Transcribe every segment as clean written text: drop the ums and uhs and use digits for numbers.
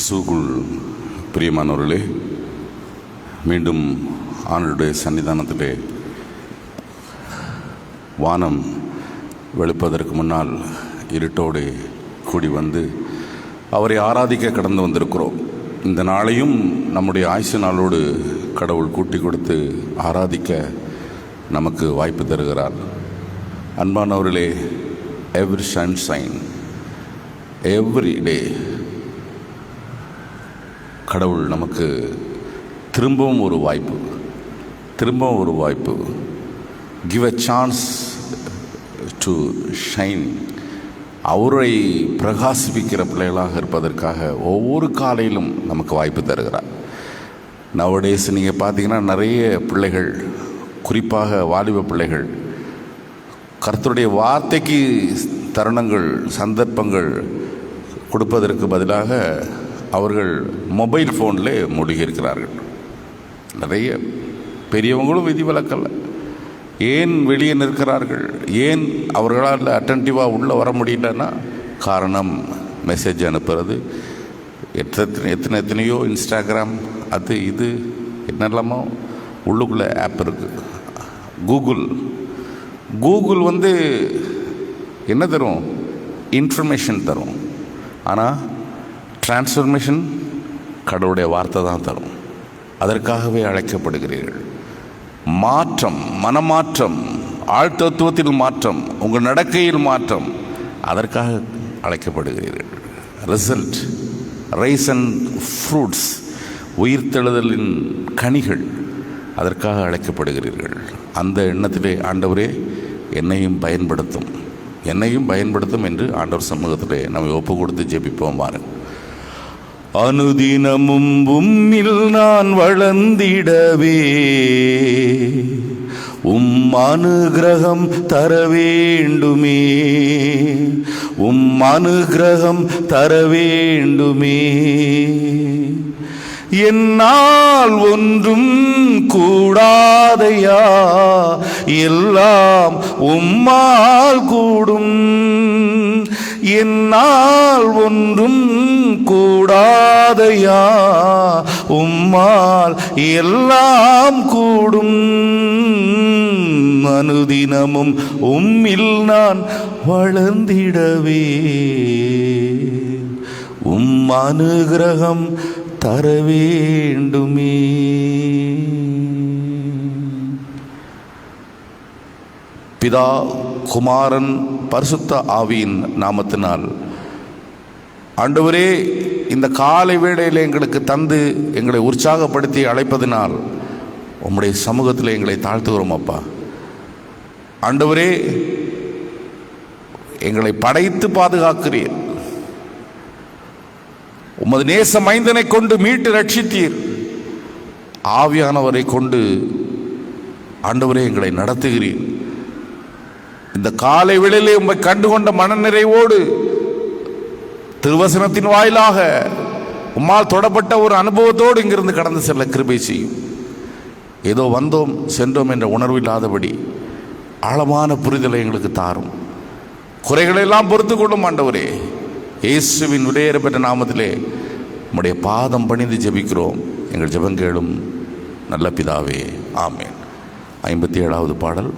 கிறிஸ்துவுக்குள் பிரியமானவர்களே, மீண்டும் ஆண்டவருடைய சன்னிதானத்திலே வானம் வெளுப்பதற்கு முன்னால் இருட்டோடு கூடி வந்து அவரை ஆராதிக்க கடந்து வந்திருக்கிறோம். இந்த நாளையும் நம்முடைய ஆயுசு நாளோடு கடவுள் கூட்டி கொடுத்து ஆராதிக்க நமக்கு வாய்ப்பு தருகிறார். அன்பானவர்களே, எவ்ரி சன்ஷைன் எவ்ரி டே கடவுள் நமக்கு திரும்பவும் ஒரு வாய்ப்பு give a chance to shine. அவரை பிரகாசிப்பிக்கிற பிள்ளைகளாக இருப்பதற்காக ஒவ்வொரு காலையிலும் நமக்கு வாய்ப்பு தருகிறார். நவடேஸ் நீங்கள் பார்த்தீங்கன்னா நிறைய பிள்ளைகள், குறிப்பாக வாலிப பிள்ளைகள், கர்த்தருடைய வார்த்தைக்கு தருணங்கள், சந்தர்ப்பங்கள் கொடுப்பதற்கு பதிலாக அவர்கள் மொபைல் ஃபோனில் மூழ்கி இருக்கிறார்கள். நிறைய பெரியவங்களும் விதிவிலக்கல்ல. ஏன் வெளியே நிற்கிறார்கள்? ஏன் அவர்களால் அட்டன்டிவாக உள்ளே வர முடியலன்னா காரணம் மெசேஜ் அனுப்புறது, எத்தனையோ இன்ஸ்டாகிராம், அது இது என்னெல்லாமோ உள்ளுக்குள்ளே ஆப் இருக்குது. கூகுள் என்ன தரும்? இன்ஃபர்மேஷன் தரும். ஆனால் டிரான்ஸ்ஃபர்மேஷன் கடவுளுடைய வார்த்தை தான் தரும். அதற்காகவே அழைக்கப்படுகிறீர்கள். மாற்றம், மனமாற்றம், ஆழ்தத்துவத்தில் மாற்றம், உங்கள் நடக்கையில் மாற்றம், அதற்காக அழைக்கப்படுகிறீர்கள். ரிசல்ட், ரைஸ் அண்ட் ஃப்ரூட்ஸ், உயிர்த்தெழுதலின் கனிகள், அதற்காக அழைக்கப்படுகிறீர்கள். அந்த எண்ணத்திலே ஆண்டவரே என்னையும் பயன்படுத்தும் என்று ஆண்டவர் சமூகத்திலே நம்மை ஒப்பு கொடுத்து ஜெபிப்போம். வாருங்கள். அனுதினமும் உம்மில் நான் வளர்ந்திடவே அனுகிரகம் தர வேண்டுமே, அனுகிரகம் தர வேண்டுமே. என்னால் ஒன்றும் கூடாதையா, எல்லாம் உம்மால் கூடும். என்னால் ஒன்றும் கூடாதையா, உம்மால் எல்லாம் கூடும். அனுதினமும் உம்மில் நான் வளர்ந்திடவே அனுகிரகம் தர வேண்டுமே. பிதா, குமாரன், பரிசுத்த ஆவியின் நாமத்தினால் ஆண்டவரே, இந்த காலை வேளையில் எங்களுக்கு தந்து எங்களை உற்சாகப்படுத்தி அழைப்பதினால் உம்முடைய சமூகத்தில் எங்களை தாழ்த்துகிறோம். அப்பா ஆண்டவரே, எங்களை படைத்து பாதுகாக்கிறீர். உமது நேச மைந்தனை கொண்டு மீட்டு ரட்சித்தீர். ஆவியானவரை கொண்டு ஆண்டவரே எங்களை நடத்துகிறீர். இந்த காலை வேளையிலே உம்மை கண்டுகொண்ட மனநிறைவோடு திருவசனத்தின் வாயிலாக உம்மால் தொடப்பட்ட ஒரு அனுபவத்தோடு இங்கிருந்து கடந்து செல்ல கிருபை செய்யும். ஏதோ வந்தோம் சென்றோம் என்ற உணர்வு இல்லாதபடி ஆழமான புரிதலை எங்களுக்கு தாரும். குறைகளெல்லாம் பொறுத்து கொள்ளும் ஆண்டவரே. இயேசுவின் விலையேறப்பெற்ற நாமத்திலே உம்முடைய பாதம் பணிந்து ஜெபிக்கிறோம். எங்கள் ஜெபங்கேளும் நல்ல பிதாவே, ஆமென். 57வது பாடல்.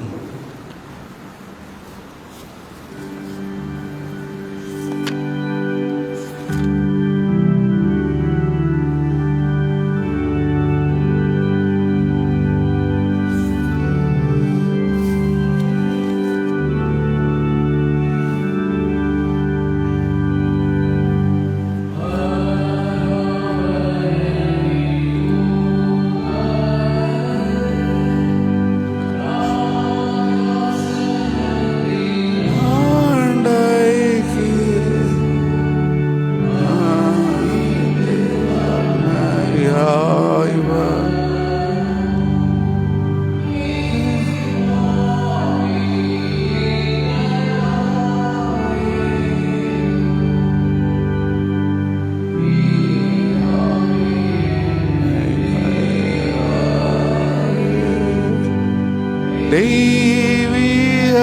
தெய்வீக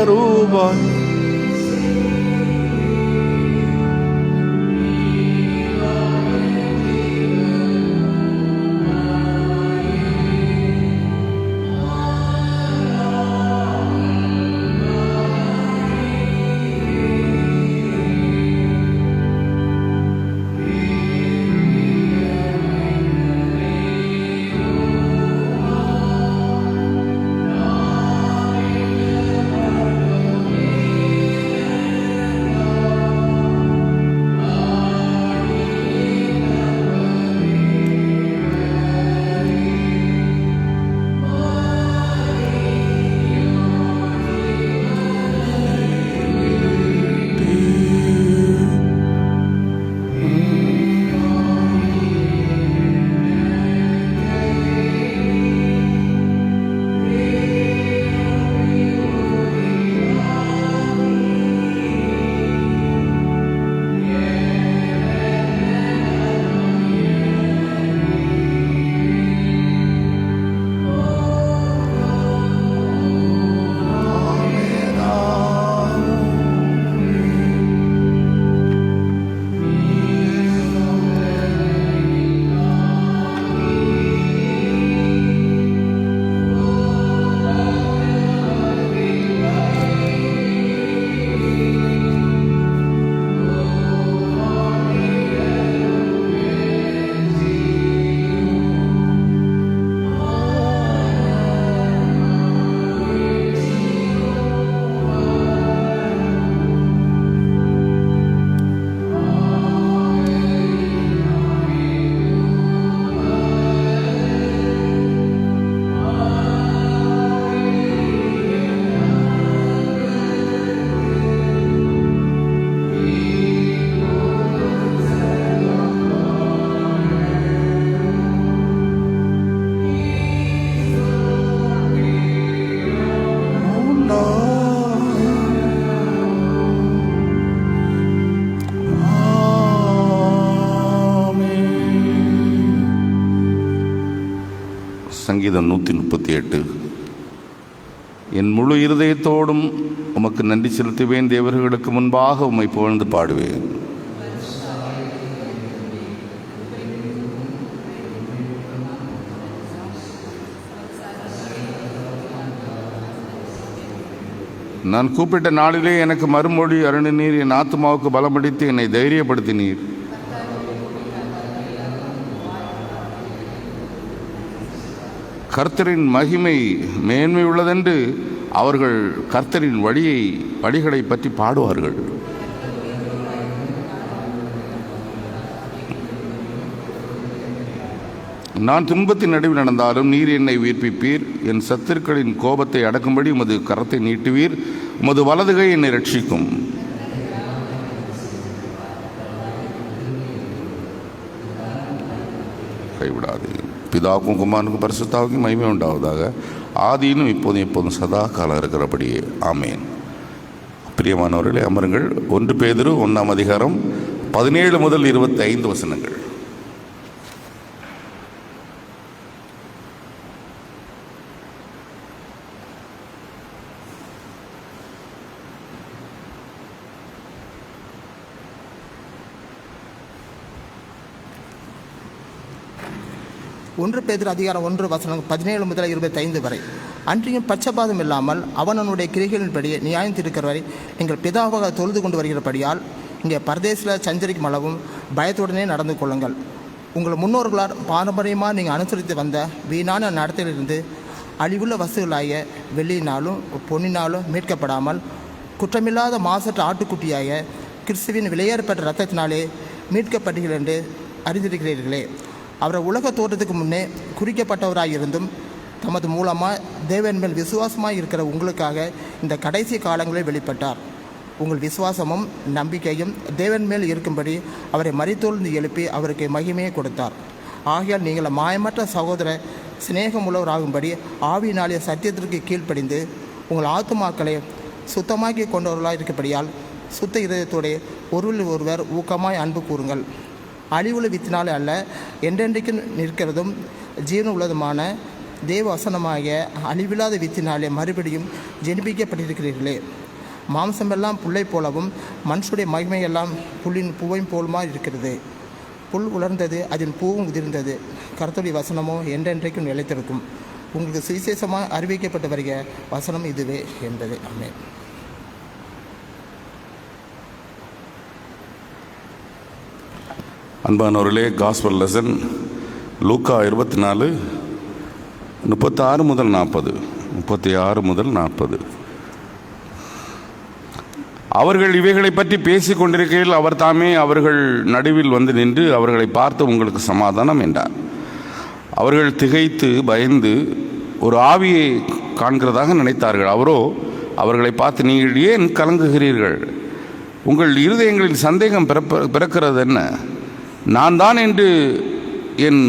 ரூபம் சங்கீதம் 138. என் முழு இருதயத்தோடும் உமக்கு நன்றி செலுத்துவேன், தேவர்களுக்கு முன்பாக உம்மை புகழ்ந்து பாடுவேன். நான் கூப்பிட்ட நாளிலே எனக்கு மறுமொழி அருளினீர், என் ஆத்மாவுக்கு பலமளித்து என்னை தைரியப்படுத்தினீர். கர்த்தரின் மகிமை மேன்மை உள்ளதென்று அவர்கள் கர்த்தரின் வழிகளை பற்றி பாடுவார்கள். நான் துன்பத்தின் நடுவில் நடந்தாலும் நீர் என்னை உயிர்ப்பிப்பீர். என் சத்துருக்களின் கோபத்தை அடக்கும்படி உமது கரத்தை நீட்டுவீர். உமது வலதுகை என்னை ரட்சிக்கும். கைவிடாது. பிதாவுக்கும் குமாரனுக்கும் பரிசுத்தாவுக்கும் மகிமை உண்டாவதாக, ஆதியிலும் இப்போதும் எப்போதும் சதா காலம் இருக்கிறபடியே. ஆமேன். பிரியமானவர்களே, அமருங்கள். 1 பேதுரு 1ஆம் அதிகாரம் 17 முதல் 25 வசனங்கள். ஒன்று பேதுரு அதிகாரம் 1 வசனம் 17 முதல் 25 வரை. அன்றியும் பட்சபாதம் இல்லாமல் அவனுடைய கிரிகளின்படி நியாயம் தீர்க்கிறவரை நீங்கள் பிதாவாக தொழுது கொண்டு வருகிறபடியால் இங்கே பரதேசில் சஞ்சரிக்கும் அளவும் பயத்துடனே நடந்து கொள்ளுங்கள். உங்கள் முன்னோர்களால் பாரம்பரியமாக நீங்கள் அனுசரித்து வந்த வீணான நடத்தையிலிருந்து அழிவுள்ள வஸ்துகளாகிய வெள்ளியினாலும் பொன்னினாலும் மீட்கப்படாமல் குற்றமில்லாத மாசற்ற ஆட்டுக்குட்டியாய கிறிஸ்துவின் விலையேறப்பட்ட இரத்தத்தினாலே மீட்கப்பட்டீர்கள் என்று அறிந்திருக்கிறீர்களே. அவர் உலக தோற்றத்துக்கு முன்னே குறிக்கப்பட்டவராயிருந்தும் தமது மூலமாக தேவன் மேல் விசுவாசமாக இருக்கிற உங்களுக்காக இந்த கடைசி காலங்களில் வெளிப்பட்டார். உங்கள் விசுவாசமும் நம்பிக்கையும் தேவன் மேல் இருக்கும்படி அவரை மரித்தோழ்ந்து எழுப்பி அவருக்கு மகிமையை கொடுத்தார். ஆகையால் நீங்கள் மாயமற்ற சகோதர சிநேகமுள்ளவராகும்படி ஆவியினாலே சத்தியத்திற்கு கீழ்ப்படிந்து உங்கள் ஆத்துமாக்களை சுத்தமாக்கி கொண்டவர்களாக இருக்கப்படியால் சுத்த இதயத்தோடைய ஒருவர் ஊக்கமாய் அன்பு கூறுங்கள். அழிவுள்ள வித்தினாலே அல்ல, என்றென்றைக்கும் நிற்கிறதும் ஜீவன் உள்ளதுமான தேவ வசனமாகிய அழிவில்லாத வித்தினாலே மறுபடியும் ஜெனிப்பிக்கப்பட்டிருக்கிறீர்களே. மாம்சமெல்லாம் புல்லை போலவும் மனுஷனுடைய மகிமையெல்லாம் புல்லின் பூவையும் போலுமா இருக்கிறது. புல் உலர்ந்தது, அதன் பூவும் உதிர்ந்தது, கர்த்தருடைய வசனமோ என்றென்றைக்கும் நிலைத்திருக்கும். உங்களுக்கு சுவிசேஷமாக அறிவிக்கப்பட்டு வருகிற வசனம் இதுவே என்பது. ஆமென். அன்பானவர்களே, காஸ்பல் லெசன் லூக்கா 24 36 முதல் 40. 36 முதல் 40. அவர்கள் இவைகளை பற்றி பேசிக் கொண்டிருக்கையில் அவர் தாமே அவர்கள் நடுவில் வந்து நின்று அவர்களை பார்த்து உங்களுக்கு சமாதானம் என்றார். அவர்கள் திகைத்து பயந்து ஒரு ஆவியை காண்கிறதாக நினைத்தார்கள். அவரோ அவர்களை பார்த்து, நீங்கள் ஏன் கலங்குகிறீர்கள்? உங்கள் இருதயங்களில் சந்தேகம் பிறக்கிறது என்ன? நான் தான் என்று என்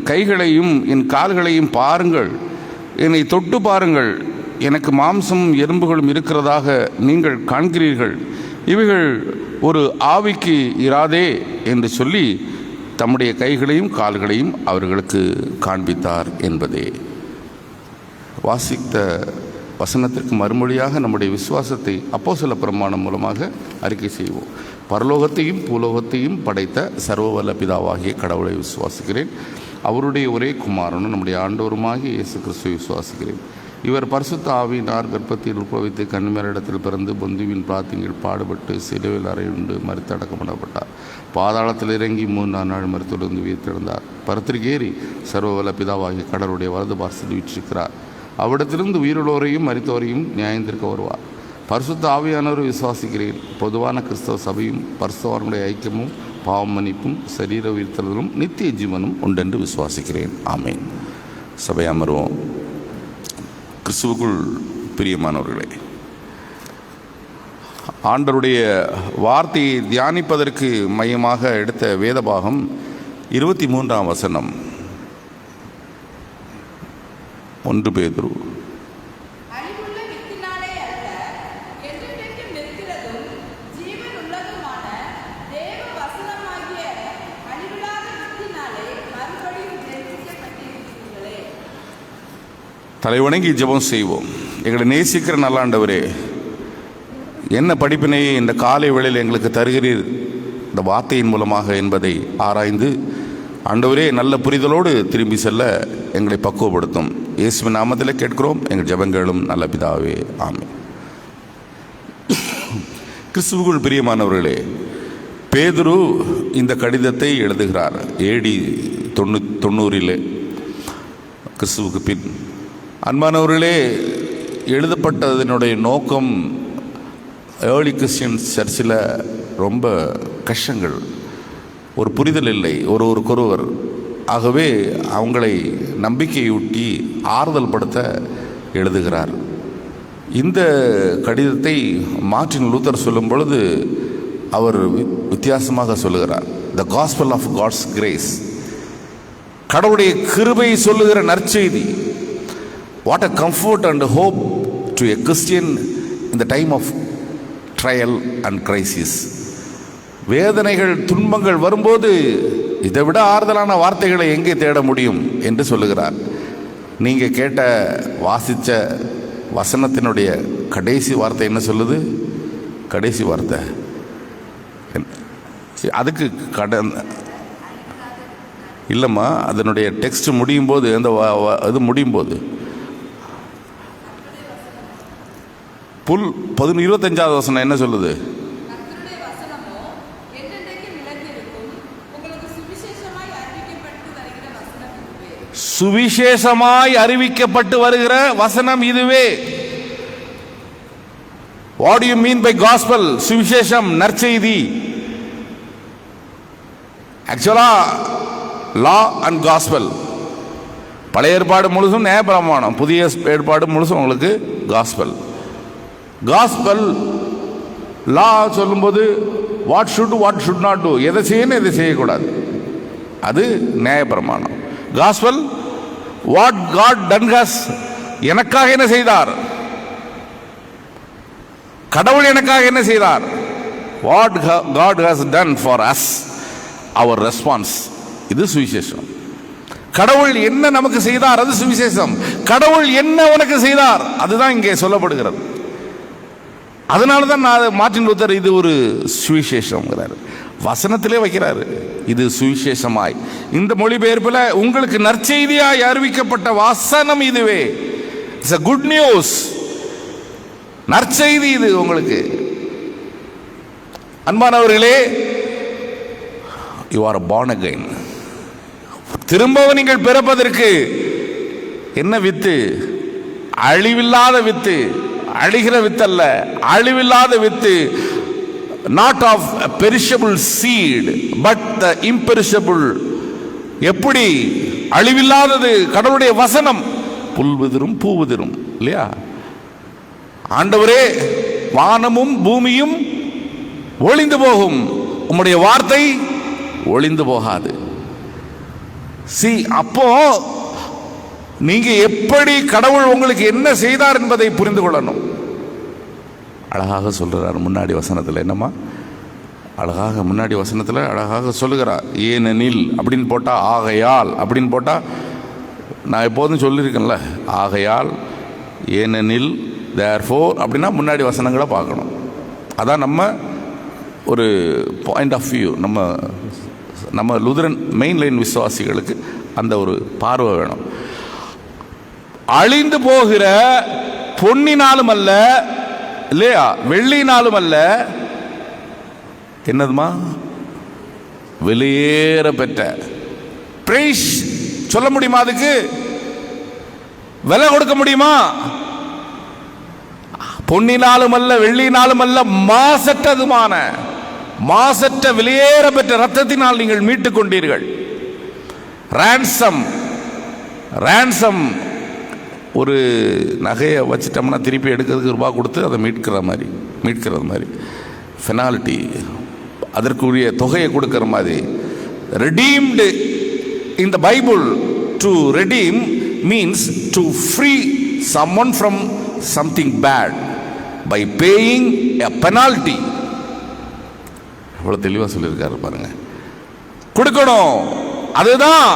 கைகளையும் என் கால்களையும் பாருங்கள், என்னை தொட்டு பாருங்கள். எனக்கு மாம்சமும் எறும்புகளும் இருக்கிறதாக நீங்கள் காண்கிறீர்கள். இவைகள் ஒரு ஆவிக்கு இராதே என்று சொல்லி தம்முடைய கைகளையும் கால்களையும் அவர்களுக்கு காண்பித்தார் என்பதே. வாசித்த வசனத்திற்கு மறுமொழியாக நம்முடைய விசுவாசத்தை அப்போஸ்தல பிரமாணம் மூலமாக அறிக்கை செய்வோம். பரலோகத்தையும் பூலோகத்தையும் படைத்த சர்வவல்ல பிதாவாகிய கடவுளை விசுவாசிக்கிறேன். அவருடைய ஒரே குமாரனும் நம்முடைய ஆண்டவருமாகிய இயேசு கிறிஸ்துவை விசுவாசிக்கிறேன். இவர் பரிசுத்த ஆவியினார் கர்ப்பத்தில் உட்பவித்து கன்னிமரிடத்தில் பிறந்து பொந்துவின் பிரார்த்தனையில் பாடுபட்டு சிலுவையில் அறையுண்டு மரித்தடக்கம் பண்ணப்பட்டார். பாதாளத்தில் இறங்கி 3ஆம் நாள் மரித்தொழுந்து உயிர்த்தெழுந்தார். பரத்திற்கேறி சர்வவல்ல பிதாவாகிய கடவுளுடைய வலது பார்சல் வீற்றிருக்கிறார். அவ்விடத்திலிருந்து உயிருள்ளோரையும் மரித்தோரையும் நியாயந்திருக்க வருவார். பரிசுத்த ஆவியானவரை விசுவாசிக்கிறேன். பொதுவான கிறிஸ்தவ சபையும் பரிசுத்தவான்களுடைய ஐக்கியமும் பாவம் மன்னிப்பும் சரீர உயிர்த்தலும் நித்திய ஜீவனும் உண்டென்று விசுவாசிக்கிறேன். ஆமேன். சபை அமர்வோம். கிறிஸ்துவுக்குள் பிரியமானவர்களே, ஆண்டவருடைய வார்த்தையை தியானிப்பதற்கு மையமாக எடுத்த வேதபாகம் 23ஆம் வசனம். 1 பேதுரு. தலைவணங்கி ஜெபம் செய்வோம். எங்களை நேசிக்கிற நல்ல ஆண்டவரே, என்ன படிப்பினையை இந்த காலை வேளையில் எங்களுக்கு தருகிறீர் இந்த வார்த்தையின் மூலமாக என்பதை ஆராய்ந்து ஆண்டவரே நல்ல புரிதலோடு திரும்பி செல்ல எங்களை பக்குவப்படுத்தும். இயேசுவின் நாமத்தில் கேட்கிறோம் எங்கள் ஜெபங்களும் நல்ல பிதாவே, ஆமென். கிறிஸ்துவுக்குள் பிரியமானவர்களே, பேதுரு இந்த கடிதத்தை எழுதுகிறார் AD 90 கிறிஸ்துவுக்கு பின். அன்பானவர்களே, எழுதப்பட்டதனுடைய நோக்கம் ஏர்லி கிறிஸ்டியன் சர்ச்சில் ரொம்ப கஷ்டங்கள், ஒரு புரிதல் இல்லை ஒருவருக்கொருவர். ஆகவே அவங்களை நம்பிக்கையூட்டி ஆறுதல் படுத்த எழுதுகிறார். இந்த கடிதத்தை மார்ட்டின் லூத்தர் சொல்லும் பொழுது அவர் வித்தியாசமாக சொல்லுகிறார். The gospel of God's grace, கடவுளுடைய கிருபை சொல்லுகிற நற்செய்தி. What a comfort and hope to a Christian in the time of trial and crisis. வேதனைகள் துன்பங்கள் வரும்போது இதை விட ஆறுதலான வார்த்தைகளை எங்கே தேட முடியும் என்று சொல்லுகிறார். நீங்கள் கேட்ட வாசித்த வசனத்தினுடைய கடைசி வார்த்தை என்ன சொல்லுது? கடைசி வார்த்தை அதுக்கு இல்லைம்மா, அதனுடைய டெக்ஸ்ட் முடியும் போது, அந்த இது முடியும் போது 25வது வசனம் என்ன சொல்லுது? சுவிசேஷமாய் அறிவிக்கப்பட்டு வருகிற வசனம் இதுவே. What do you mean by gospel? சுவிசேஷம், நற்செய்தி. ஆக்சுவலா லா அண்ட் காஸ்பல், பழைய ஏற்பாடு முழுசும் நியாயப்பிரமாணம், புதிய ஏற்பாடு முழுசும் உங்களுக்கு காஸ்பல். காஸ்பல் லா சொல்லும்போது வாட் ஷுட் நாட் டூ, எதை செய்யணும் எதை செய்யக்கூடாது, அது நியாயப்பிரமாணம். Gospel what God done has, எனக்காக என்ன செய்தார், கடவுள் எனக்காக என்ன செய்தார், what God has done for us, அவர் ரெஸ்பான்ஸ். இது சுவிசேஷம். கடவுள் என்ன நமக்கு செய்தார் அது சுவிசேஷம். கடவுள் என்ன உனக்கு செய்தார் அதுதான் இங்கே சொல்லப்படுகிறது. அதனால தான் மார்ட்டின் லூத்தர் இது ஒரு சுவிசேஷம் வசனத்திலே வைக்கிறாரு. இது சுவிசேஷமாய், இந்த மொழிபெயர்ப்பில் உங்களுக்கு நற்செய்தியாய் அறிவிக்கப்பட்ட வசனம் இதுவே. இட்ஸ் a good news, நற்செய்தி இது உங்களுக்கு. அன்பானவர்களே, you are born again. திரும்பவும் நீங்கள் பிறப்பதற்கு என்ன வித்து? அழிவில்லாத வித்து, அழிகிற வித்தல்ல, அழிவில்லாத வித்து. Not of perishable seed but the imperishable. எப்படி அழிவில்லாதது? கடவுளுடைய வசனம் புல்வதிரும் பூவதிரும் இல்லையா? ஆண்டவரே, வானமும் பூமியும் ஒளிந்து போகும், உம்முடைய வார்த்தை ஒளிந்து போகாது. அப்போ நீங்க எப்படி கடவுள் உங்களுக்கு என்ன செய்தார் என்பதை புரிந்து கொள்ளணும். அழகாக சொல்றார் முன்னாடி வசனத்தில். என்னம்மா அழகாக முன்னாடி வசனத்தில் அழகாக சொல்லுகிறார். ஏனெனில் அப்படின்னு போட்டா, ஆகையால் அப்படின்னு போட்டா, நான் எப்போதும் சொல்லியிருக்கேன்ல, ஆகையால், ஏனெனில், தேர்ஃபோர் அப்படின்னா முன்னாடி வசனங்களை பார்க்கணும். அதான் நம்ம ஒரு பாயிண்ட் ஆஃப் வியூ. நம்ம லுதரன் மெயின் லைன் விசுவாசிகளுக்கு அந்த ஒரு பார்வை வேணும். அழிந்து போகிற பொன்னினாலும் அல்ல இல்லையா, வெள்ளினாலும் அல்ல, என்னதுமா, வெளியேற பெற்ற பிரைஸ் சொல்ல முடியுமா? அதுக்கு விலை கொடுக்க முடியுமா? பொன்னினாலும் அல்ல வெள்ளினாலும் அல்ல, மாசற்றதுமான, மாசற்ற வெளியேற பெற்ற ரத்தத்தினால் நீங்கள் மீட்டுக் கொண்டீர்கள். ransom ஒரு நகையை வச்சிட்டோம்னா திருப்பி எடுக்கிறதுக்கு ரூபாய் கொடுத்து அதை மீட்கிறது மாதிரி பெனால்ட்டி, அதற்குரிய தொகையை கொடுக்கிற மாதிரி. redeemed in the Bible, to redeem means to free someone from something bad by paying a penalty. அவ்வளவு தெளிவா சொல்லியிருக்காரு பாருங்க. கொடுக்கணும், அதுதான்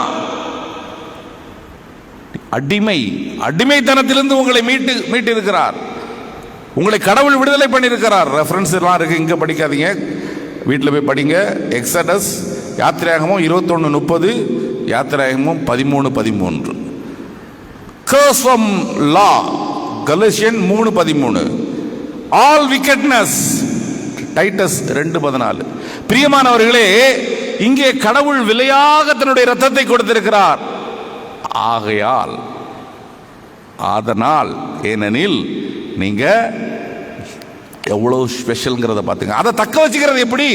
அடிமைத்தனத்திலிருந்து உங்களை மீட்டு இருக்கிறார். உங்களை கடவுள் விடுதலை பண்ணியிருக்கிறார். ரெஃபரன்ஸ் எல்லாம் இருக்கு, இங்க படிக்காதீங்க, வீட்டில் போய் படிங்க. எக்ஸடஸ், யாத்திராகமம் 21:30, யாத்திராகமம் 13:13. curse from law, கலேசியன் 3:13. all wickedness, Titus 2:14. பிரியமானவர்களே, இங்கே கடவுள் விலையாக தன்னுடைய இரத்தத்தை கொடுத்திருக்கிறார். ஆகையால், அதனால், ஏனெனில் நீங்க எவ்வளவு ஸ்பெஷல்ங்கிறத பார்த்துங்க. அதை தக்க வச்சுக்கிறது எப்படி?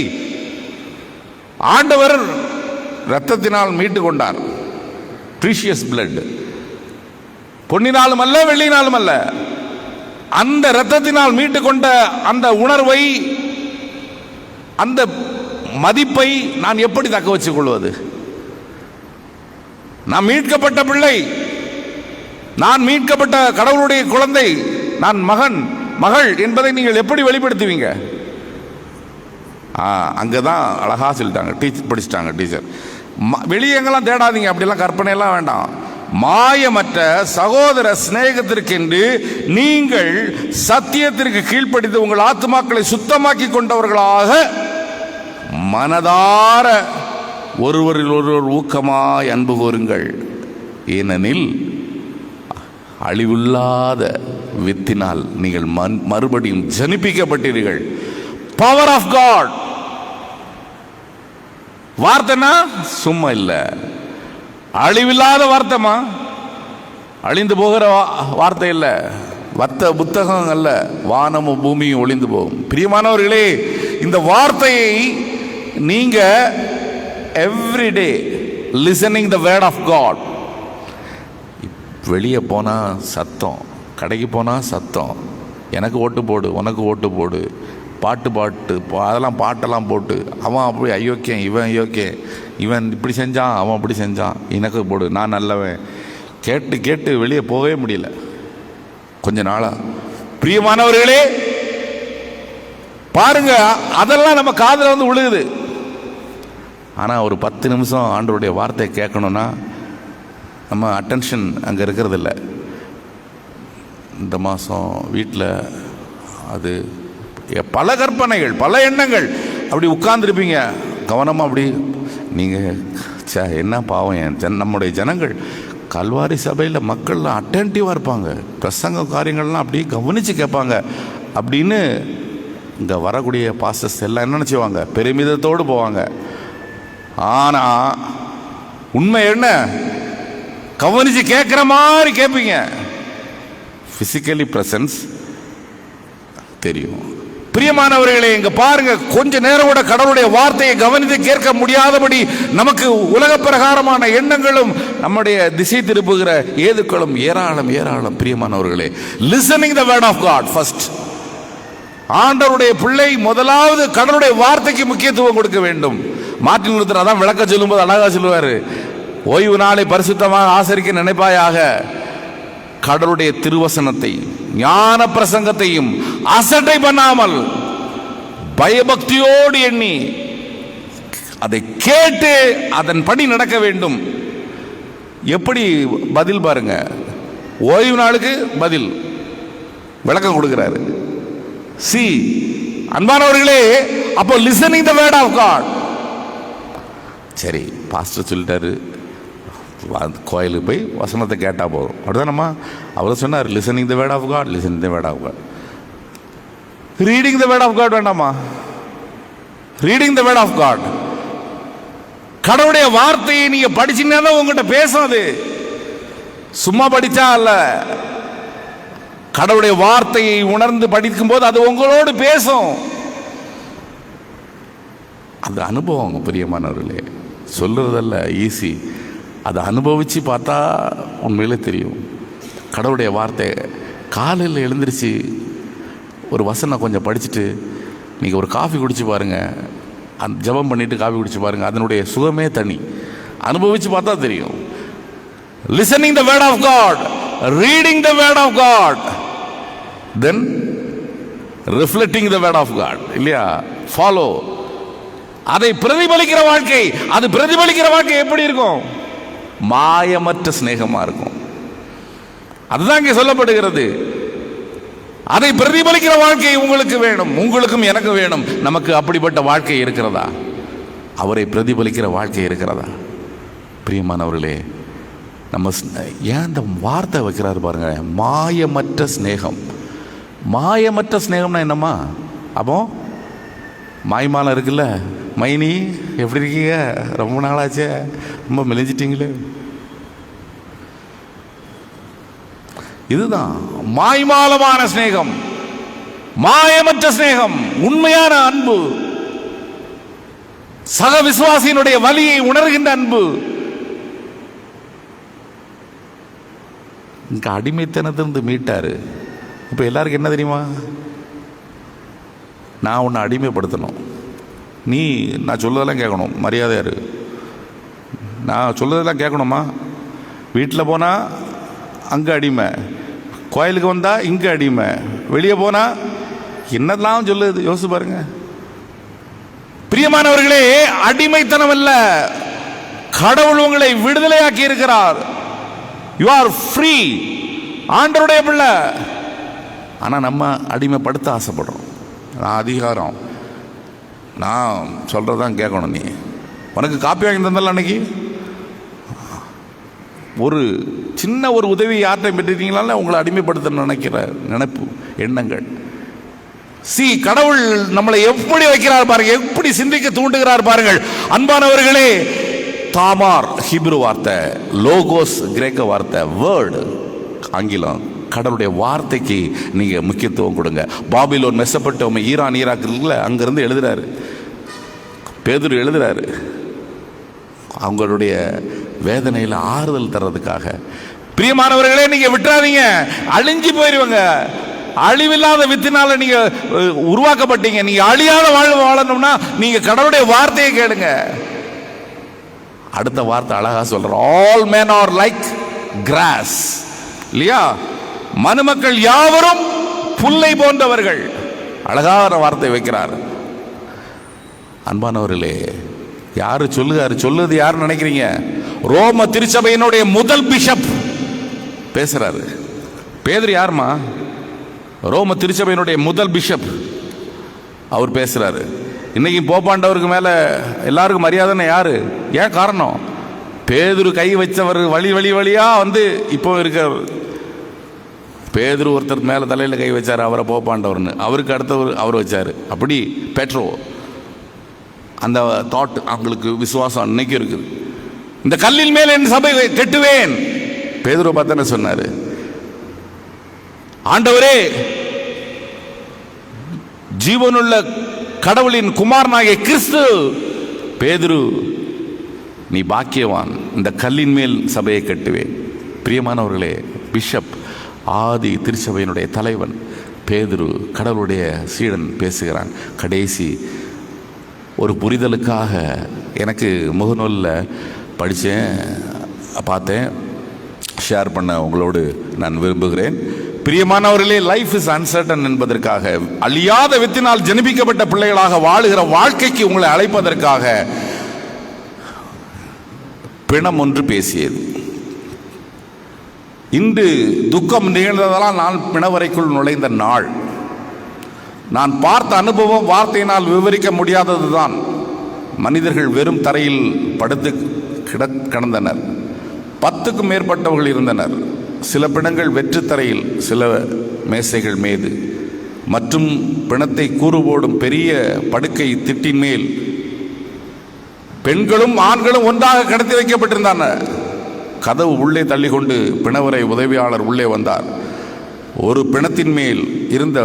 ஆண்டவர் இரத்தத்தினால் மீட்டு கொண்டார். ப்ரீஷியஸ் பிளட், பொன்னினாலும் அல்ல வெள்ளினாலும் அல்ல. அந்த இரத்தத்தினால் மீட்டு கொண்ட அந்த உணர்வை, அந்த மதிப்பை நான் எப்படி தக்க வச்சுக் கொள்வது? நான் மீட்கப்பட்ட பிள்ளை, நான் மீட்கப்பட்ட கடவுளுடைய குழந்தை, நான் மகன் மகள் என்பதை நீங்கள் எப்படி வெளிப்படுத்துவீங்க? அங்கதான் அழகா சொல்லிட்டாங்க, படிச்சுட்டாங்க டீச்சர். வெளியே எங்கெல்லாம் தேடாதீங்க, அப்படிலாம் கற்பனையெல்லாம் வேண்டாம். மாயமற்ற சகோதர சிநேகத்திற்கென்று நீங்கள் சத்தியத்திற்கு கீழ்ப்படித்து உங்கள் ஆத்துமாக்களை சுத்தமாக்கி கொண்டவர்களாக மனதார ஒருவரில் ஒருவர் ஊக்கமாய் அன்பு கூறுங்கள். ஏனெனில் அழிவில்லாத வித்தினால் நீங்கள் மறுபடியும் ஜனிப்பிக்கப்பட்டீர்கள். Power of God. வார்த்தைனா சும்மா இல்ல, அழிவில்லாத வார்த்தைமா, அழிந்து போகிற வார்த்தை இல்ல, வத்த புத்தகம் அல்ல, வானமும் பூமியும் ஒளிந்து போகும். பிரியமானவர்களே, இந்த வார்த்தையை நீங்க everyday listening the word of God. வெளியே போனா சத்தம், கடைக்கு போனா சத்தம், எனக்கு ஓட்டு போடு, உனக்கு ஓட்டு போடு, பாட்டு அதெல்லாம் பாட்டெல்லாம் போட்டு, அவன் அப்படி அயோக்கியம், இவன் அயோக்கியம், இவன் இப்படி செஞ்சான், அவன் அப்படி செஞ்சான், எனக்கு போடு, நான் நல்லவன், கேட்டு கேட்டு வெளியே போகவே முடியல கொஞ்ச நாளா. பிரியமானவர்களே பாருங்க, அதெல்லாம் நம்ம காதுல வந்து விழுகுது. ஆனா ஒரு 10 நிமிஷம் ஆண்டவருடைய வார்த்தையை கேட்கணும்னா நம்ம அட்டென்ஷன் அங்கே இருக்கிறது இல்லை. இந்த மாதம் வீட்டில் அது பல கற்பனைகள், பல எண்ணங்கள், அப்படி உட்கார்ந்துருப்பீங்க கவனமாக. அப்படி நீங்கள் என்ன பாவம், நம்முடைய ஜனங்கள் கல்வாரி சபையில் மக்கள்லாம் அட்டென்டிவாக இருப்பாங்க, பிரசங்க காரியங்கள்லாம் அப்படியே கவனித்து கேட்பாங்க அப்படின்னு இங்கே வரக்கூடிய பாஸ்டர்ஸ் எல்லாம் என்ன நினச்சிவாங்க, பெருமிதத்தோடு போவாங்க. ஆனால் உண்மை என்ன, கவனிச்சு கேட்குற மாதிரி கேட்பீங்க. பிசிக்கலி பிரசன்ஸ் தெரியும். பிரியமானவர்களே, இங்க பாருங்க, கொஞ்ச நேரம் கூட கடவுளுடைய வார்த்தையை கவனித்து கேட்க முடியாதபடி நமக்கு உலக பிரகாரமான எண்ணங்களும் நம்முடைய திசை திருப்புகிற ஏதுக்களும் ஏராளம் ஏராளம். பிரியமானவர்களே, listening the word of God first. ஆண்டவருடைய பிள்ளை முதலாவது கடவுளுடைய வார்த்தைக்கு முக்கியத்துவம் கொடுக்க வேண்டும். மார்ட்டின் லூத்தர் அதான் விளக்க சொல்லும்போது அழகா சொல்லுவாரு, ஓய்வு நாளை பரிசுத்தமாக ஆசரிக்க நினைப்பாயாக, கடவுளுடைய திருவசனத்தை ஞான பிரசங்கத்தையும் அசட்டை பண்ணாமல் பயபக்தியோடு எண்ணி அதை கேட்டு அதன்படி நடக்க வேண்டும். எப்படி பதில் பாருங்க, ஓய்வு நாளுக்கு பதில் விளக்கம் கொடுக்கிறாரு. சி அன்பானவர்களே, அப்போ listening the word of God. சரி, பாஸ்டர் சொல்லிட்டாரு, கோயிலுக்கு போய் வசனத்தை கேட்டால் போதும், அப்படிதானம்மா? அவர் சொன்னார், listening the word of God, listening the word of God. Reading the word of God வேண்டாமா? Reading the word of God. கடவுளுடைய வார்த்தையை நீங்க படிச்சீங்கன்னா உங்ககிட்ட பேசாது, சும்மா படிச்சா அல்ல. கடவுளுடைய வார்த்தையை உணர்ந்து படிக்கும் போது அது உங்களோடு பேசும். அது அனுபவம். பிரியமானவர்களே, சொல்றதல்ல ஈஸி, அதை அனுபவிச்சு பார்த்தா உண்மையிலே தெரியும். கடவுளுடைய வார்த்தை காலையில் எழுந்திரிச்சு ஒரு வசனம் கொஞ்சம் படிச்சுட்டு நீங்கள் ஒரு காஃபி குடிச்சு பாருங்க, அந்த ஜபம் பண்ணிட்டு காஃபி குடிச்சு பாருங்க, அதனுடைய சுகமே தனி. அனுபவிச்சு பார்த்தா தெரியும். Listening the word of God, reading the word of God, then reflecting the word of God. இல்லையா? ஃபாலோ. அதை பிரதிபலிக்கிற வாழ்க்கை. அது பிரதிபலிக்கிற வாழ்க்கை எப்படி இருக்கும்? மாயமற்ற சிநேகமா இருக்கும். அதுதான் இங்கே சொல்லப்படுகிறது. அதை பிரதிபலிக்கிற வாழ்க்கை உங்களுக்கு வேணும், உங்களுக்கும் எனக்கு வேணும். நமக்கு அப்படிப்பட்ட வாழ்க்கை இருக்கிறதா? அவரை பிரதிபலிக்கிற வாழ்க்கை இருக்கிறதா? பிரியமானவர்களே, நம்ம ஏன் இந்த வார்த்தை வைக்கிறாரு பாருங்க, மாயமற்ற ஸ்நேகம். மாயமற்ற ஸ்நேகம்னா என்னம்மா? அப்போ மாய்மாலம் இருக்குல்ல, மைனி எப்படி இருக்கீங்க, ரொம்ப நாளாச்சே, ரொம்ப மெலிஞ்சிட்டீங்களே. இதுதான் மாய்மாலமான ஸ்நேகம், மாயமற்ற ஸ்நேகம், உண்மையான அன்பு, சக விசுவாசியினுடைய வலியை உணர்கின்ற அன்பு. இங்க அடிமைத்தனத்திலிருந்து மீட்டாரு. இப்ப எல்லாருக்கும் என்ன தெரியுமா? நான் உன்னை அடிமைப்படுத்தணும், நீ நான் சொல்லதெல்லாம் கேட்கணும், மரியாதையாரு, நான் சொல்லதெல்லாம் கேட்கணுமா? வீட்டில் போனால் அங்கே அடிமை, கோயிலுக்கு வந்தால் இங்கே அடிமை, வெளியே போனால் என்னெல்லாம் சொல்லுது யோசிச்சு பாருங்க. பிரியமானவர்களே, அடிமைத்தனம் அல்ல, கடவுள் உங்களை விடுதலையாக்கி இருக்கிறார். யூ ஆர் ஃப்ரீ, ஆண்டவருடைய பிள்ளை. ஆனால் நம்ம அடிமைப்படுத்த ஆசைப்படுறோம். நான் அதிகாரம், நான் சொல்கிறதான் கேட்கணும். நீ உனக்கு காப்பி வாங்கி தந்தால அன்னைக்கு ஒரு சின்ன ஒரு உதவி யார்கிட்ட பெற்றிருக்கீங்களால உங்களை அடிமைப்படுத்த நினைக்கிற நினைப்பு எண்ணங்கள். கடவுள் நம்மளை எப்படி வைக்கிறார் பாருங்க, எப்படி சிந்திக்க தூண்டுகிறார் பாருங்கள். அன்பானவர்களே, தாமார் ஹீப்ரு வார்த்தை, லோகோஸ் கிரேக்க வார்த்தை, வேர்டு ஆங்கிலம். கடவுளுடைய வார்த்தைக்கு நீங்க முக்கியத்துவம் கொடுங்க. பாபிலோன், மெசபட்டோமி, ஈரான், ஈராக் இருக்குல்ல, அங்கிருந்து எழுதுறாரு பேதுரு, எழுதுறாரு அவங்களுடைய வேதனையில் ஆறுதல் தர்றதுக்காக. பிரியமானவர்களே, நீங்க விட்டுறாதீங்க, அழிஞ்சு போயிருவாங்க. அழிவில்லாத வித்தினால நீங்க உருவாக்கப்பட்டீங்க. நீங்க அழியாத வாழ்வு வாழணும்னா நீங்க கடவுளுடைய வார்த்தையை கேளுங்க. அடுத்த வார்த்தை அழகா சொல்ற, all men are like grass, இல்லையா? மனுமக்கள் யாவரும் புல்லை போன்றவர்கள். அழகான வார்த்தை வைக்கிறார். அன்பானவர்களே, யாரு சொல்லுது யாரு நினைக்கிறீங்க? ரோம திருச்சபையினுடைய முதல் பிஷப் பேசுறாரு. பேதுரு யாருமா? ரோம திருச்சபையினுடைய முதல் பிஷப். அவர் பேசுறாரு. இன்னைக்கு போப்பாண்டவருக்கு மேல எல்லாருக்கும் மரியாதைன்னு யாரு? ஏன் காரணம்? பேதுரு கை வச்சவர் வழியா வந்து இப்போ இருக்க. பேதுரு ஒருத்தர் மேல தலையில கை வச்சாரு, அவரை போப்பாண்டவர்னு. அவருக்கு அடுத்தவர் அவர் வச்சாரு. அப்படி பெட்ரோ, அந்த தாட் அவங்களுக்கு விசுவாசம் அன்னைக்கு இருக்குது. இந்த கல்லின் மேல் என் சபை கட்டுவேன். பேதுரு பார்த்தா சொன்னாரு, ஆண்டவரே, ஜீவனுள்ள கடவுளின் குமாரனாகிய கிறிஸ்து, பேதுரு நீ பாக்கியவான், இந்த கல்லின் மேல் சபையை கட்டுவேன். பிரியமானவர்களே, பிஷப், ஆதி திருச்சபையினுடைய தலைவன் பேதுரு, கடவுளுடைய சீடன் பேசுகிறான். கடைசி ஒரு புரிதலுக்காக எனக்கு முகநூலில் படித்தேன், பார்த்தேன், ஷேர் பண்ண உங்களோடு நான் விரும்புகிறேன். பிரியமானவர்களே, லைஃப் இஸ் அன்சர்டன் என்பதற்காக, அழியாத வித்தினால் ஜனிப்பிக்கப்பட்ட பிள்ளைகளாக வாழுகிற வாழ்க்கைக்கு உங்களை அழைப்பதற்காக பிணம் ஒன்று பேசியது. இன்று துக்கம் நிகழ்ந்ததெல்லாம் நான் பிணவரைக்குள் நுழைந்த நாள். நான் பார்த்த அனுபவம் வார்த்தையினால் விவரிக்க முடியாததுதான். மனிதர்கள் வெறும் தரையில் படுத்து கிடந்தனர். 10க்கும் மேற்பட்டவர்கள் இருந்தனர். சில பிணங்கள் வெற்று தரையில், சில மேசைகள் மீது, மற்றும் பிணத்தை கூறு போடும் பெரிய படுக்கை திட்டின் மேல் பெண்களும் ஆண்களும் ஒன்றாக கடத்தி வைக்கப்பட்டிருந்தனர். கதவு உள்ளே தள்ளி கொண்டு பிணவரை உதவியாளர் உள்ளே வந்தார். ஒரு பிணத்தின் மேல் இருந்த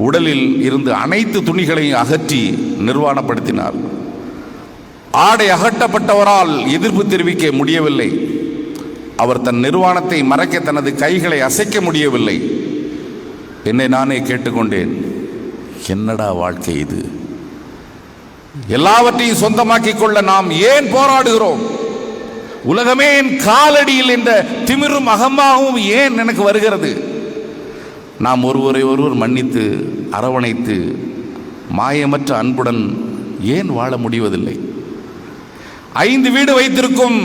உடலில் இருந்து அனைத்து துணிகளையும் அகற்றி நிர்வாணப்படுத்தினார். ஆடை அகற்றப்பட்டவரால் எதிர்ப்பு தெரிவிக்க முடியவில்லை. அவர் தன் நிர்வாணத்தை மறைக்க தனது கைகளை அசைக்க முடியவில்லை. என்னை நானே கேட்டுக்கொண்டேன், என்னடா வாழ்க்கை இது? எல்லாவற்றையும் சொந்தமாக்கிக் கொள்ள நாம் ஏன் போராடுகிறோம்? உலகமே என் காலடியில் என்ற திமிரும் அகமாகவும் ஏன் எனக்கு வருகிறது? நாம் ஒருவரை ஒருவர் மன்னித்து அரவணைத்து மாயமற்ற அன்புடன் ஏன் வாழ முடிவதில்லை? 5 வீடு வைத்திருக்கும்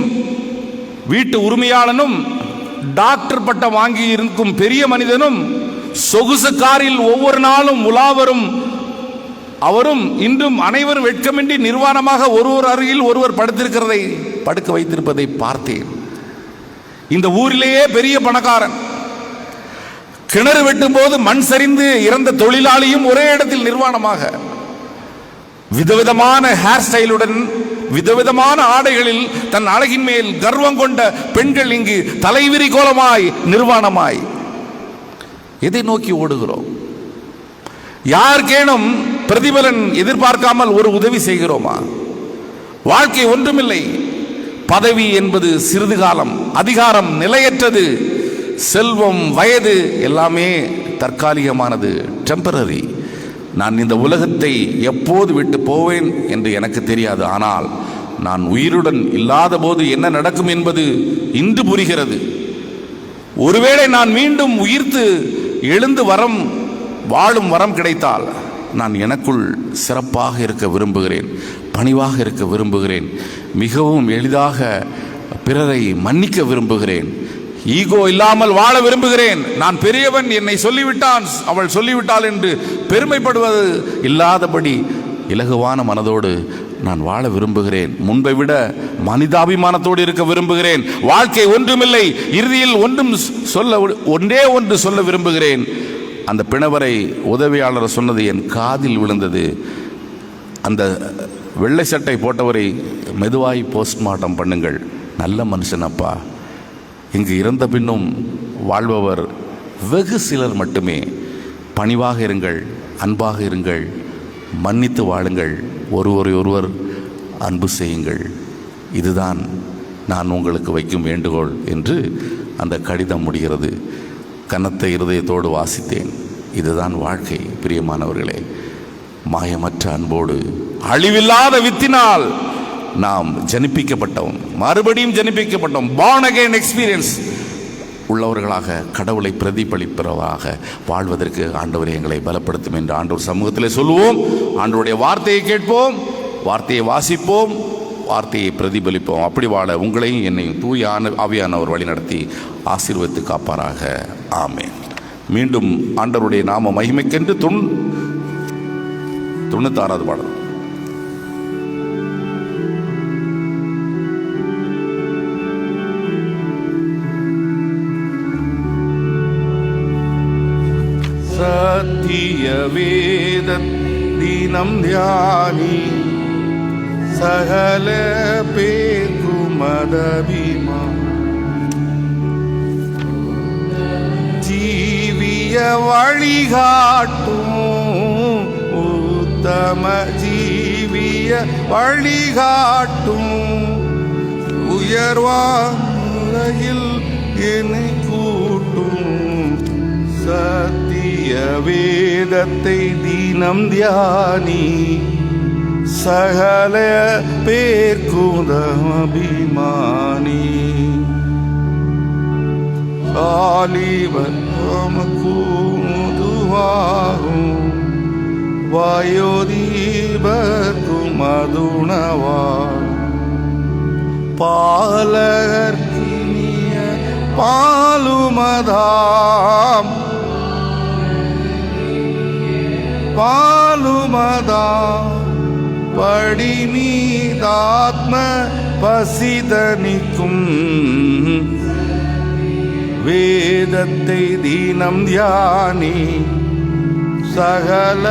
வீட்டு உரிமையாளனும் டாக்டர் பட்டம் வாங்கி இருக்கும் பெரிய மனிதனும் சொகுசு காரில் ஒவ்வொரு நாளும் உலாவரும் அவரும் இன்றும் அனைவரும் வெட்கமின்றி நிர்வாணமாக ஒருவர் அருகில் ஒருவர் படுத்திருக்கிறதை படுக்க வைத்திருப்பதை பார்த்தேன். இந்த ஊரிலேயே பெரிய பணக்காரன். கிணறு வெட்டும் போது மண் சரிந்து இறந்த தொழிலாளியும் ஒரே இடத்தில் நிர்வாணமாக, விதவிதமான ஹேர் ஸ்டைலுடன் விதவிதமான ஆடைகளில் தன் அழகின் மேல் கர்வம் கொண்ட பெண்கள் இங்கு தலைவிரி கோலமாய் நிர்வாணமாய். எதை நோக்கி ஓடுகிறோம்? யாருக்கேனும் பிரதிபலன் எதிர்பார்க்காமல் ஒரு உதவி செய்கிறோமா? வாழ்க்கை ஒன்றுமில்லை. பதவி என்பது சிறிது காலம், அதிகாரம் நிலையற்றது, செல்வம் வயது எல்லாமே தற்காலிகமானது, டெம்பரரி. நான் இந்த உலகத்தை எப்போது விட்டு போவேன் என்று எனக்கு தெரியாது. ஆனால் நான் உயிருடன் இல்லாத போது என்ன நடக்கும் என்பது இன்று புரிகிறது. ஒருவேளை நான் மீண்டும் உயிர்த்து எழுந்து வாழும் வரம் கிடைத்தால் நான் எனக்குள் சிறப்பாக இருக்க விரும்புகிறேன், பணிவாக இருக்க விரும்புகிறேன், மிகவும் எளிதாக பிறரை மன்னிக்க விரும்புகிறேன், ஈகோ இல்லாமல் வாழ விரும்புகிறேன். நான் பெரியவன், என்னை சொல்லிவிட்டான், அவள் சொல்லிவிட்டாள் என்று பெருமைப்படுவது இல்லாதபடி இலகுவான மனதோடு நான் வாழ விரும்புகிறேன். முன்பை விட மனிதாபிமானத்தோடு இருக்க விரும்புகிறேன். வாழ்க்கை ஒன்றுமில்லை, இறுதியில் ஒன்றே ஒன்று சொல்ல விரும்புகிறேன். அந்த பிணவரை உதவியாளர் சொன்னது என் காதில் விழுந்தது. அந்த வெள்ளை சட்டை போட்டவரை மெதுவாய் போஸ்ட்மார்ட்டம் பண்ணுங்கள். நல்ல மனுஷனப்பா. இங்கு இறந்த பின்னும் வாழ்பவர் வெகு சிலர் மட்டுமே. பணிவாக இருங்கள், அன்பாக இருங்கள், மன்னித்து வாழுங்கள், ஒருவர் அன்பு செய்யுங்கள். இதுதான் நான் உங்களுக்கு வைக்கும் வேண்டுகோள் என்று அந்த கடிதம் முடிகிறது. கனத்த இருதயத்தோடு வாசித்தேன். இதுதான் வாழ்க்கை பிரியமானவர்களே. மாயமற்ற அன்போடு அழிவில்லாத வித்தினால் நாம் ஜனிப்பிக்கப்பட்டோம், மறுபடியும் ஜனிப்பிக்கப்பட்டோம். born again எக்ஸ்பீரியன்ஸ் உள்ளவர்களாக, கடவுளை பிரதிபலிப்பவராக வாழ்வதற்கு ஆண்டவரே எங்களை பலப்படுத்தும் என்று ஆண்டவர் சமூகத்திலே சொல்லுவோம். ஆண்டவருடைய வார்த்தையை கேட்போம், வார்த்தையை வாசிப்போம், வார்த்தையை பிரதிபலிப்போம். அப்படி வாழ உங்களையும் என்னையும் தூய ஆவியானவர் வழி நடத்தி ஆசீர்வதித்து காப்பாராக. ஆமென். மீண்டும் ஆண்டவருடைய நாம மகிமைக்கென்று 96வது பாடல். சத்திய வேத தினம் தியானி சகல பேர்க்குமதபிமா ஜீவிய வழிகாட்டும் உத்தம ஜீவிய வழிகாட்டும் உயர்வாயில் என்னை கூட்டும் சத்திய வேதத்தை தினம் தியானி சகல பேர்க்குதபிமானி ஆலிவர் மதுவாகும் வயோதீபர்க்கும் மதுணவா பாலகர்க்கினிய பாலுமதாம் படிமீதாத்ம பசிதனிக்கும் வேதத்தை தினம் தியானி சகல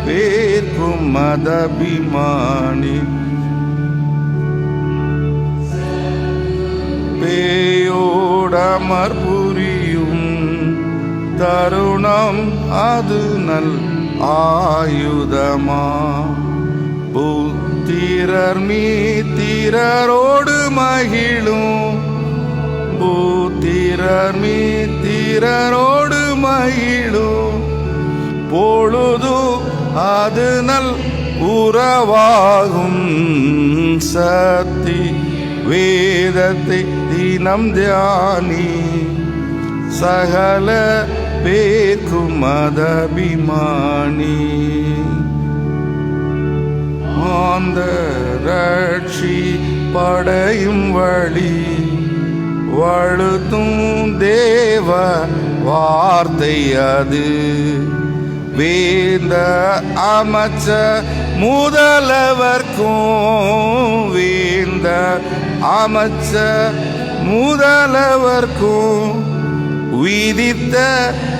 பேர்க்கும் மதபிமானி பேயோடமர் புரியும் தருணம் அது நல் ஆயுதமா புத்திரர் மீத்திரரோடு மகிழும் புத்திரர் மீத்திரரோடு மகிழும் பொழுது அது நல் உறவாகும் சத்தி வேதத்தை தினம் தியானி சகல பேர்க்கும் மதபிமானி ஆந்த ரட்சி படையும் வழி வழுத்தும் தேவ வார்த்தை அது. வேந்த அமைச்ச முதலவர்க்கும், வேந்த அமைச்ச முதலவர்க்கும் விதித்த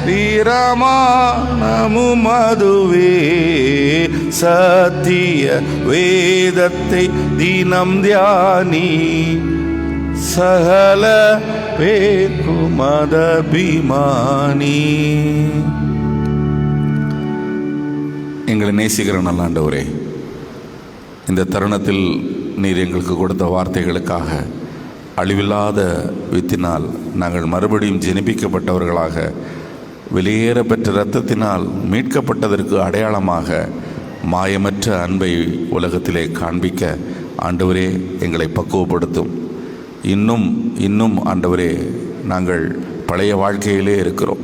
பிரமாணமும் அதுவே. சத்திய வேதத்தை தினம் தியானி, சகல பேர்க்கும் மதபிமானி. எங்களை நேசிக்கிற நல்ல ஆண்டவரே, இந்த தருணத்தில் நீர் எங்களுக்கு கொடுத்த வார்த்தைகளுக்காக, அழிவில்லாத வித்தினால் நாங்கள் மறுபடியும் ஜெனிப்பிக்கப்பட்டவர்களாக, வெளியேற பெற்ற இரத்தத்தினால் மீட்கப்பட்டதற்கு அடையாளமாக மாயமற்ற அன்பை உலகத்திலே காண்பிக்க ஆண்டவரே எங்களை பக்குவப்படுத்தும். இன்னும் இன்னும் ஆண்டவரே, நாங்கள் பழைய வாழ்க்கையிலே இருக்கிறோம்.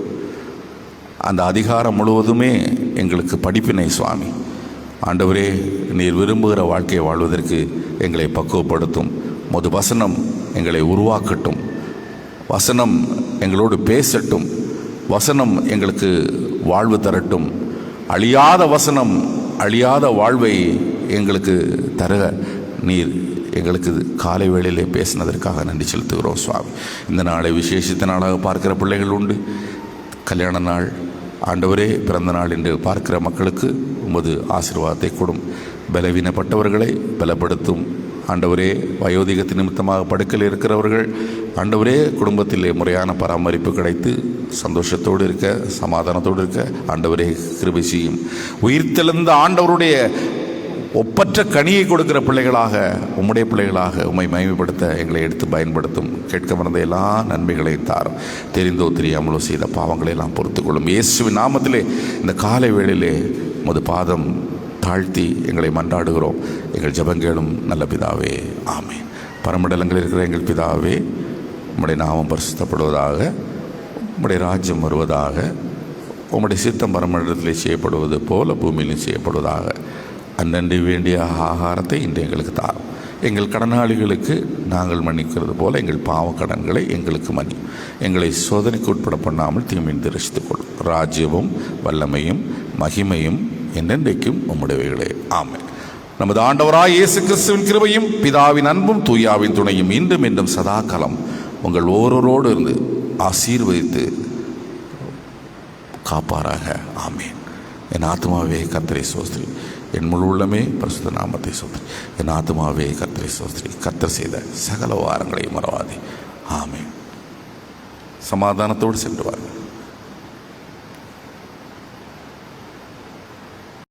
அந்த அதிகாரம் முழுவதுமே எங்களுக்கு படிப்பினை சுவாமி. ஆண்டவரே, நீர் விரும்புகிற வாழ்க்கையை வாழ்வதற்கு எங்களை பக்குவப்படுத்தும். முது வசனம் எங்களை உருவாக்கட்டும். வசனம் எங்களோடு பேசட்டும். வசனம் எங்களுக்கு வாழ்வு தரட்டும். அழியாத வசனம் அழியாத வாழ்வை எங்களுக்கு தர நீர் எங்களுக்கு காலை வேளையிலே பேசினதற்காக நன்றி செலுத்துகிறோம் சுவாமி. இந்த நாளை விசேஷித்த நாளாக பார்க்கிற பிள்ளைகள் உண்டு. கல்யாண நாள் ஆண்டவரே, பிறந்த நாள் என்று பார்க்கிற மக்களுக்கு உமது ஆசீர்வாதத்தை கொடும். பலவீனப்பட்டவர்களை பலப்படுத்தும் ஆண்டவரே. வயோதிகத்து நிமித்தமாக படுக்கையில் இருக்கிறவர்கள் ஆண்டவரே, குடும்பத்திலே முறையான பராமரிப்பு கிடைத்து சந்தோஷத்தோடு இருக்க, சமாதானத்தோடு இருக்க ஆண்டவரே கிருபை செய்யும். உயிர்த்தெழுந்த ஆண்டவருடைய ஒப்பற்ற கனியை கொடுக்கிற பிள்ளைகளாக, உம்முடைய பிள்ளைகளாக உம்மை மகிமைப்படுத்த எங்களை எடுத்து பயன்படுத்தும். கேட்க மறந்த எல்லா நன்மைகளையும் தாரும். தெரிந்தோ தெரியாமலோ செய்த பாவங்களை எல்லாம் பொறுத்துக்கொள்ளும். இயேசுவின் நாமத்திலே இந்த காலை வேளையிலே உமது பாதம் தாழ்த்தி எங்களை மன்றாடுகிறோம். எங்கள் ஜெபங்களும் நல்ல பிதாவே, ஆமென். பரமண்டலங்களில் இருக்கிற எங்கள் பிதாவே, உம்முடைய நாமம் பரிசுத்தப்படுவதாக, உம்முடைய ராஜ்யம் வருவதாக, உம்முடைய சித்தம் பரமண்டலத்திலே செய்யப்படுவது போல பூமியிலும் செய்யப்படுவதாக. அன்றன்று வேண்டிய ஆகாரத்தை இன்று எங்களுக்கு தாரும். எங்கள் கடனாளிகளுக்கு நாங்கள் மன்னிக்கிறது போல எங்கள் பாவ கடன்களை எங்களுக்கு மன்னி. எங்களை சோதனைக்கு உட்பட பண்ணாமல் தீமையின் தரிசித்துக்கொள்ளும். ராஜ்யமும் வல்லமையும் மகிமையும் என்றென்றைக்கும் உம்முடையவைகளே, ஆமென். நமது ஆண்டவராய் இயேசு கிறிஸ்துவின் கிருபையும் பிதாவின் அன்பும் தூயாவின் துணையும் இன்றும் என்றும் சதாகாலம் உங்கள் ஓரோரோடு இருந்து ஆசீர்வதித்து காப்பாராக, ஆமென். என் ஆத்மாவே கர்த்தரை ஸ்தோத்திரி, என் முழு உள்ளமே பரிசுத்த நாமத்தை ஸ்தோத்திரி. என் ஆத்மாவே கர்த்தரை ஸ்தோத்திரி. கர்த்தர் செய்த சகல வாரங்களை மறவாதே, ஆமென். சமாதானத்தோடு சென்று வாருங்கள்.